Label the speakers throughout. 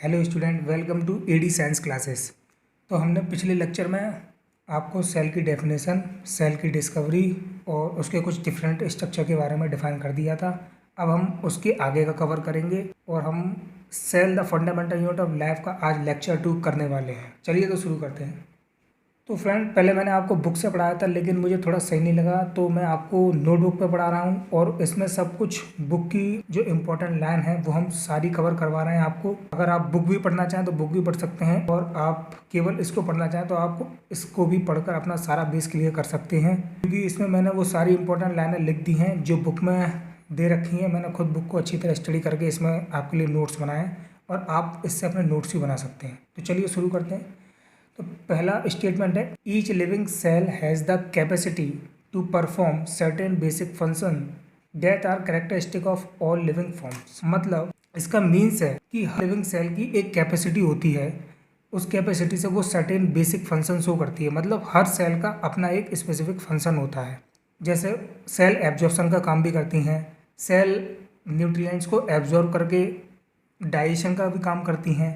Speaker 1: Hello student, welcome to AD science classes. तो हमने पिछले लेक्चर में आपको सेल की डेफिनेशन, सेल की डिस्कवरी और उसके कुछ डिफरेंट स्ट्रक्चर के बारे में डिफाइन कर दिया था। अब हम उसके आगे का कवर करेंगे और हम cell the fundamental unit of life का आज लेक्चर 2 करने वाले हैं। चलिए तो शुरू करते हैं। तो फ्रेंड, पहले मैंने आपको बुक से पढ़ाया था लेकिन मुझे थोड़ा सही नहीं लगा, तो मैं आपको नोटबुक पे पढ़ा रहा हूँ और इसमें सब कुछ बुक की जो इम्पोर्टेंट लाइन है वो हम सारी कवर करवा रहे हैं आपको। अगर आप बुक भी पढ़ना चाहें तो बुक भी पढ़ सकते हैं और आप केवल इसको पढ़ना चाहें तो आप इसको भी पढ़कर अपना सारा बेस क्लियर कर सकते हैं, क्योंकि इसमें मैंने वो सारी इंपॉर्टेंट लाइनें लिख दी हैं जो बुक में दे रखी हैं। मैंने खुद बुक को अच्छी तरह स्टडी करके इसमें आपके लिए नोट्स बनाए और आप इससे अपने नोट्स भी बना सकते हैं। तो चलिए शुरू करते हैं। तो पहला स्टेटमेंट है, each living cell has the capacity to perform certain basic function that are characteristic of all living forms. मतलब इसका मीन्स है कि हर लिविंग सेल की एक कैपेसिटी होती है, उस कैपेसिटी से वो सर्टेन बेसिक फंक्शन शो करती है। मतलब हर सेल का अपना एक स्पेसिफिक फंक्शन होता है। जैसे सेल एब्जॉर्प्शन का काम भी करती हैं, सेल न्यूट्रिएंट्स को एब्जॉर्ब करके डाइजेशन का भी काम करती हैं,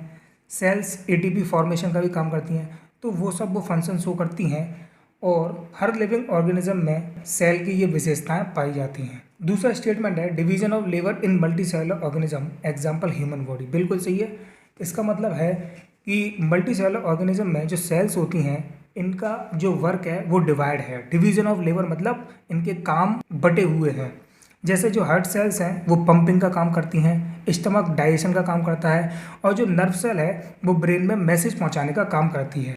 Speaker 1: सेल्स एटीपी फॉर्मेशन का भी काम करती हैं। तो वो सब वो फंक्शन शो करती हैं और हर लिविंग ऑर्गेनिज्म में सेल की ये विशेषताएं पाई जाती हैं। दूसरा स्टेटमेंट है, division of labour in multi cellular organism example human body. बिल्कुल सही है। इसका मतलब है कि मल्टी सेलुलर ऑर्गेनिज्म में जो सेल्स होती हैं इनका जो वर्क है वो डिवाइड है। डिवीजन ऑफ लेबर मतलब इनके काम बटे हुए हैं। जैसे जो हार्ट सेल्स हैं वो पंपिंग का काम करती हैं, स्टमक डाइजेशन का काम करता है और जो नर्व सेल है वो ब्रेन में मैसेज पहुंचाने का काम करती है।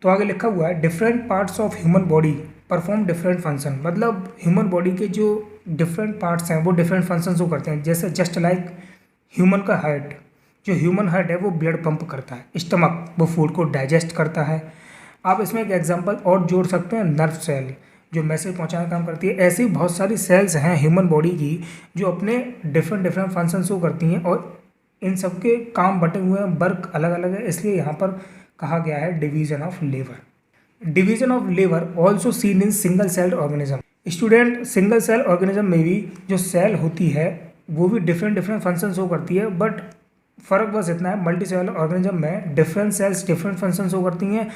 Speaker 1: तो आगे लिखा हुआ है, different parts of human body perform different function. मतलब ह्यूमन बॉडी के जो डिफरेंट पार्ट्स हैं वो डिफरेंट फंक्शन शो करते हैं। जैसे जस्ट लाइक ह्यूमन का हार्ट, जो ह्यूमन हार्ट है वो ब्लड पंप करता है, स्टमक वो फूड को डाइजेस्ट करता है। आप इसमें एक एग्जाम्पल और जोड़ सकते हैं, नर्व सेल जो मैसेज पहुंचाने का काम करती है। ऐसी बहुत सारी सेल्स हैं ह्यूमन बॉडी की जो अपने डिफरेंट फंक्शन शो करती हैं और इन सबके काम बटे हुए हैं, वर्क अलग अलग है, इसलिए यहाँ पर कहा गया है division of labour. Division of labour also seen in single celled organism. Student, single cell organism में भी जो सेल होती है वो भी डिफरेंट फंक्शन शो करती है, बट फर्क बस इतना है, मल्टी सेलुलर ऑर्गेनिज्म में different cells different function show करती हैं,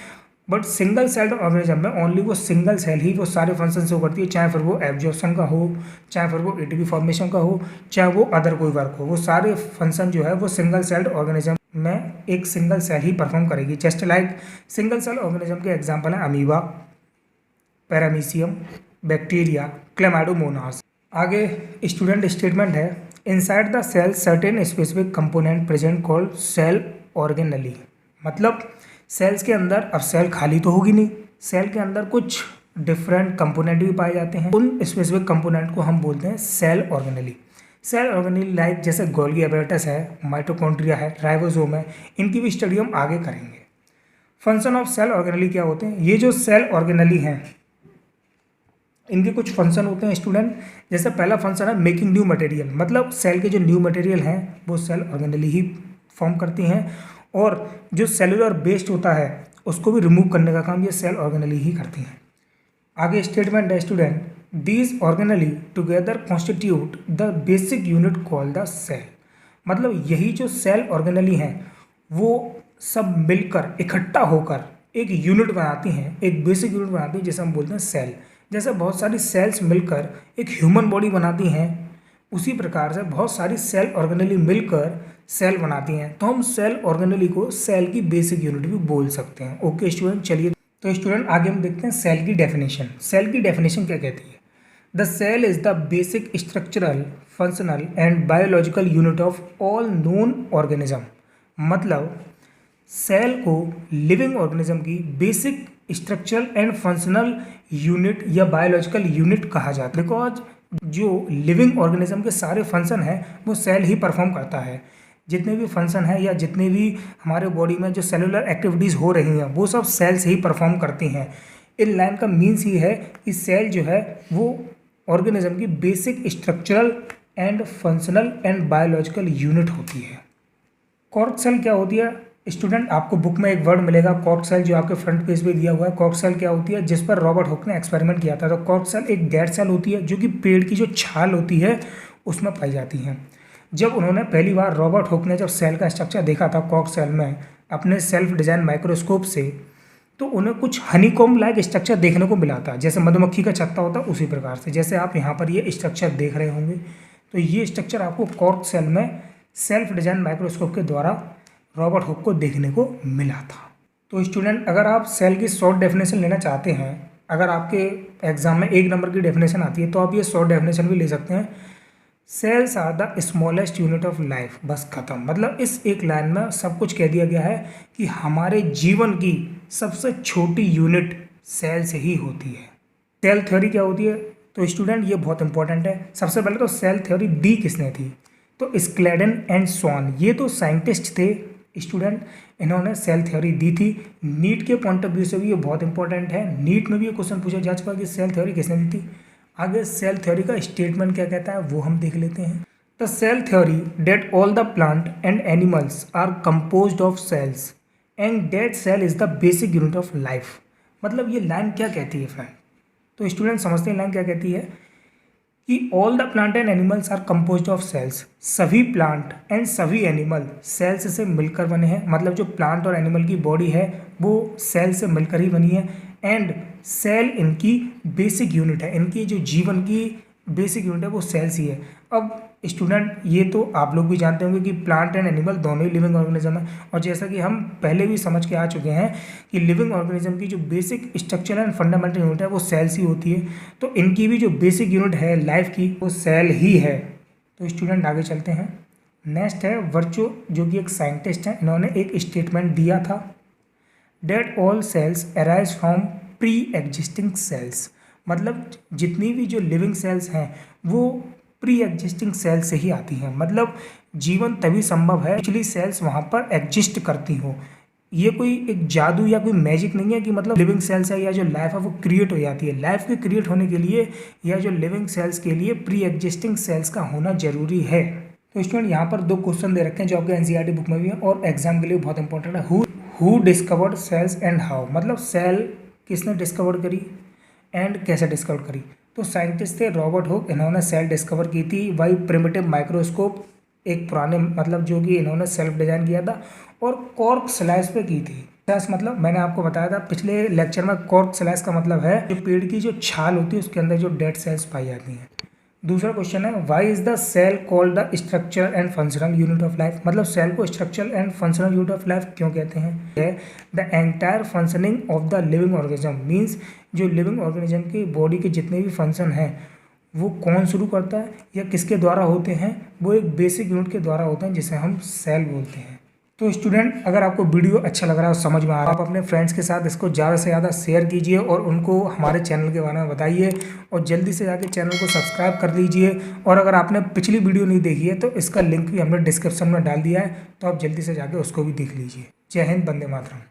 Speaker 1: बट सिंगल सेल्ड ऑर्गेनिज्म में ओनली वो सिंगल सेल ही वो सारे फंक्शन शो करती है। चाहे फिर वो एब्जॉर्प्शन का हो, चाहे फिर वो एटीपी फॉर्मेशन का हो, चाहे वो अदर कोई वर्क हो, वो सारे फंक्शन जो है वो सिंगल सेल्ड ऑर्गेनिज्म में एक सिंगल सेल ही परफॉर्म करेगी। Just like single cell organism के एग्जाम्पल हैं अमीबा, पैरामीशियम, बैक्टीरिया, क्लेमाइडोमोनास। आगे स्टूडेंट स्टेटमेंट है, inside the cell certain specific component present called cell organelle. मतलब सेल्स के अंदर, अब सेल खाली तो होगी नहीं, सेल के अंदर कुछ डिफरेंट कंपोनेंट भी पाए जाते हैं। उन स्पेसिफिक कंपोनेंट को हम बोलते हैं cell organelle. Cell organelle like जैसे गोल्गी एपैरेटस है, माइटोकॉन्ड्रिया है, राइबोसोम है, इनकी भी स्टडी हम आगे करेंगे। फंक्शन ऑफ सेल ऑर्गेनली क्या होते हैं? ये जो सेल ऑर्गेनली हैं इनके कुछ फंक्शन होते हैं स्टूडेंट। जैसे पहला फंक्शन है मेकिंग न्यू मटेरियल। मतलब सेल के जो न्यू मटेरियल हैं वो सेल ऑर्गेनली ही फॉर्म करती हैं और जो सेलुलर वेस्ट होता है उसको भी रिमूव करने का काम ये सेल ऑर्गेनली ही करती हैं। आगे स्टेटमेंट है student, these organelle together constitute the basic unit called the cell. मतलब यही जो सेल ऑर्गेनली हैं वो सब मिलकर इकट्ठा होकर एक यूनिट बनाती हैं, एक बेसिक यूनिट बनाती हैं जिसे हम बोलते हैं सेल। जैसे बहुत सारी सेल्स मिलकर एक ह्यूमन बॉडी बनाती हैं, उसी प्रकार से बहुत सारी सेल ऑर्गेनली मिलकर सेल बनाती हैं। तो हम सेल ऑर्गेनली को सेल की बेसिक यूनिट भी बोल सकते हैं। ओके स्टूडेंट, चलिए तो स्टूडेंट आगे हम देखते हैं सेल की डेफिनेशन। सेल की डेफिनेशन क्या कहती है? The cell is the basic structural, functional and biological unit of all known organism. मतलब सेल को लिविंग ऑर्गेनिज्म की basic structural and functional unit या बायोलॉजिकल यूनिट कहा जाता है, बिकॉज जो लिविंग ऑर्गेनिज्म के सारे फंक्शन हैं वो सेल ही परफॉर्म करता है। जितने भी फंक्शन है या जितने भी हमारे बॉडी में जो सेलुलर एक्टिविटीज़ हो रही हैं वो सब सेल से ही परफॉर्म करती हैं। इन लाइन का मीन्स ही है कि सेल जो है वो ऑर्गेनिज्म की basic structural and functional and biological unit होती है। कॉर्क सेल क्या होती है? स्टूडेंट आपको बुक में एक वर्ड मिलेगा कॉर्क सेल, जो आपके फ्रंट पेज पे दिया हुआ है। कॉर्क सेल क्या होती है? जिस पर रॉबर्ट हुक ने एक्सपेरिमेंट किया था। तो कॉर्क सेल एक डेड सेल होती है जो कि पेड़ की जो छाल होती है उसमें पाई जाती हैं। जब उन्होंने पहली बार रॉबर्ट हुक ने जब सेल का स्ट्रक्चर देखा था कॉर्क सेल में अपने सेल्फ डिजाइन माइक्रोस्कोप से, तो उन्हें कुछ हनीकॉम्ब लाइक स्ट्रक्चर देखने को मिला था, जैसे मधुमक्खी का छत्ता होता है उसी प्रकार से। जैसे आप यहाँ पर ये स्ट्रक्चर देख रहे होंगे, तो ये स्ट्रक्चर आपको कॉर्क सेल में सेल्फ डिजाइन माइक्रोस्कोप के द्वारा रॉबर्ट हुक को देखने को मिला था। तो स्टूडेंट, अगर आप सेल की शॉर्ट डेफिनेशन लेना चाहते हैं, अगर आपके एग्जाम में 1 नंबर की डेफिनेशन आती है तो आप ये शॉर्ट डेफिनेशन भी ले सकते हैं। Cells are the smallest unit of life. बस खत्म। मतलब इस एक लाइन में सब कुछ कह दिया गया है कि हमारे जीवन की सबसे छोटी यूनिट सेल से ही होती है। सेल थ्योरी क्या होती है? तो स्टूडेंट ये बहुत इंपॉर्टेंट है। सबसे पहले तो सेल थ्योरी दी किसने थी? तो स्क्लेडन एंड स्वान, ये तो साइंटिस्ट थे स्टूडेंट, इन्होंने सेल थ्योरी दी थी। नीट के पॉइंट ऑफ व्यू से भी ये बहुत इंपॉर्टेंट है। नीट में भी ये क्वेश्चन पूछा जा चुका है कि सेल थ्योरी किसने दी थी। आगे सेल थ्योरी का स्टेटमेंट क्या कहता है वो हम देख लेते हैं। The cell theory that all the plant and animals are composed of cells and that cell is the basic unit of life. मतलब ये लाइन क्या कहती है फ्रेंड? तो स्टूडेंट समझते हैं लाइन क्या कहती है कि all the plant and animals are composed of cells. सभी प्लांट एंड सभी एनिमल सेल्स से मिलकर बने हैं। मतलब जो प्लांट और एनिमल की बॉडी है वो सेल से मिलकर ही बनी है। एंड सेल इनकी बेसिक यूनिट है, इनकी जो जीवन की बेसिक यूनिट है वो सेल्स ही है। अब स्टूडेंट ये तो आप लोग भी जानते होंगे कि प्लांट एंड एनिमल दोनों ही लिविंग ऑर्गेनिज्म है, और जैसा कि हम पहले भी समझ के आ चुके हैं कि लिविंग ऑर्गेनिज्म की जो basic structure and fundamental unit है वो सेल्स ही होती है। तो इनकी भी जो बेसिक यूनिट है लाइफ की वो सेल ही है। तो स्टूडेंट आगे चलते हैं। नेक्स्ट है वर्चो, जो कि एक साइंटिस्ट हैं, इन्होंने एक स्टेटमेंट दिया था that all cells arise from pre existing cells. मतलब जितनी भी जो लिविंग सेल्स हैं वो प्री एग्जिस्टिंग सेल से ही आती हैं। मतलब जीवन तभी संभव है पिछली सेल्स वहाँ पर एग्जिस्ट करती हो। ये कोई एक जादू या कोई मैजिक नहीं है कि मतलब लिविंग सेल्स है या जो लाइफ है वो क्रिएट हो जाती है। लाइफ के क्रिएट होने के लिए या जो लिविंग सेल्स के लिए प्री एग्जिस्टिंग सेल्स का होना जरूरी है। तो स्टूडेंट यहाँ पर 2 क्वेश्चन दे रखे हैं जो आपके एनसीईआरटी बुक में भी है और एग्जाम के लिए बहुत इंपॉर्टेंट है। Who discovered cells and how. मतलब सेल किसने डिस्कवर करी एंड कैसे डिस्कवर करी? तो साइंटिस्ट थे रॉबर्ट हुक, इन्होंने सेल डिस्कवर की थी बाई प्रिमिटिव माइक्रोस्कोप, एक पुराने मतलब जो कि इन्होंने सेल्फ डिजाइन किया था और कॉर्क स्लाइस पे की थी। स्लाइस मतलब मैंने आपको बताया था पिछले लेक्चर में, कॉर्क स्लाइस का मतलब है जो पेड़ की जो छाल होती है उसके अंदर जो डेड सेल्स पाई जाती हैं। दूसरा क्वेश्चन है why is the cell called the structure and functional unit of life. मतलब सेल को structural and functional unit of life क्यों कहते हैं? The entire functioning of the living organism means जो लिविंग ऑर्गेनिज्म की बॉडी के जितने भी फंक्शन हैं वो कौन शुरू करता है या किसके द्वारा होते हैं? वो एक बेसिक यूनिट के द्वारा होते हैं जिसे हम सेल बोलते हैं। तो स्टूडेंट, अगर आपको वीडियो अच्छा लग रहा है और समझ में आ रहा है, आप अपने फ्रेंड्स के साथ इसको ज़्यादा से ज़्यादा शेयर कीजिए और उनको हमारे चैनल के बारे में बताइए और जल्दी से जाके चैनल को सब्सक्राइब कर लीजिए। और अगर आपने पिछली वीडियो नहीं देखी है तो इसका लिंक भी हमने डिस्क्रिप्शन में डाल दिया है, तो आप जल्दी से जाके उसको भी देख लीजिए। जय हिंद, वंदे मातरम।